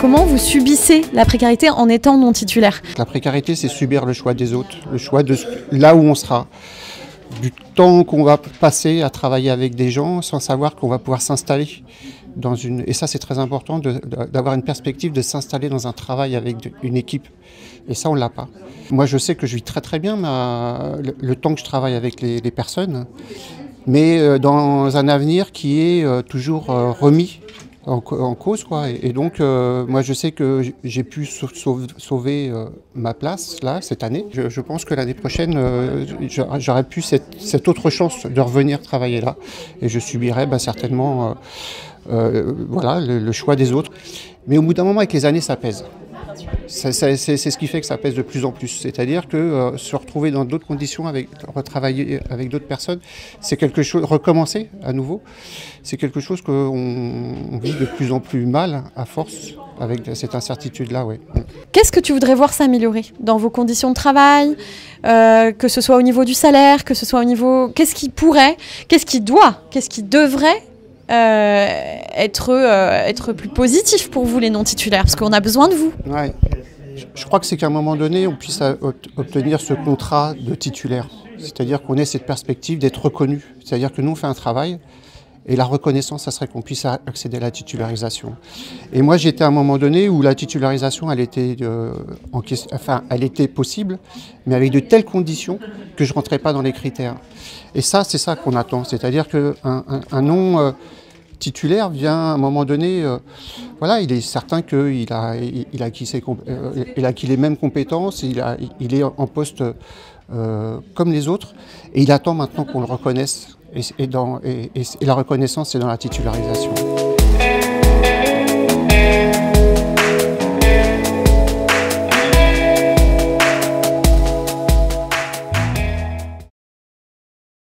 Comment vous subissez la précarité en étant non titulaire? La précarité, c'est subir le choix des autres, le choix de là où on sera, du temps qu'on va passer à travailler avec des gens sans savoir qu'on va pouvoir s'installer dans une... Et ça, c'est très important d'avoir une perspective de s'installer dans un travail avec une équipe. Et ça, on ne l'a pas. Moi, je sais que je vis très très bien le temps que je travaille avec les personnes, mais dans un avenir qui est toujours remis en cause, quoi. Et donc, moi, je sais que j'ai pu sauver ma place, là, cette année. Je pense que l'année prochaine, j'aurais pu cette autre chance de revenir travailler là. Et je subirais certainement voilà, le choix des autres. Mais au bout d'un moment, avec les années, ça pèse. C'est ce qui fait que ça pèse de plus en plus. C'est-à-dire que se retrouver dans d'autres conditions, retravailler avec d'autres personnes, c'est quelque chose, recommencer à nouveau, c'est quelque chose qu'on vit de plus en plus mal à force avec cette incertitude-là. Ouais. Qu'est-ce que tu voudrais voir s'améliorer dans vos conditions de travail, que ce soit au niveau du salaire, que ce soit au niveau... Qu'est-ce qui pourrait, qu'est-ce qui doit, qu'est-ce qui devrait être plus positif pour vous les non-titulaires, parce qu'on a besoin de vous. Ouais. Je crois que c'est qu'à un moment donné, on puisse obtenir ce contrat de titulaire. C'est-à-dire qu'on ait cette perspective d'être reconnu. C'est-à-dire que nous, on fait un travail, et la reconnaissance, ça serait qu'on puisse accéder à la titularisation. Et moi, j'étais à un moment donné où la titularisation, elle était possible, mais avec de telles conditions que je ne rentrais pas dans les critères. Et ça, c'est ça qu'on attend. C'est-à-dire qu'un non... titulaire vient à un moment donné, voilà, il est certain qu'il a acquis les mêmes compétences, il est en poste comme les autres, et il attend maintenant qu'on le reconnaisse. Et la reconnaissance, c'est dans la titularisation.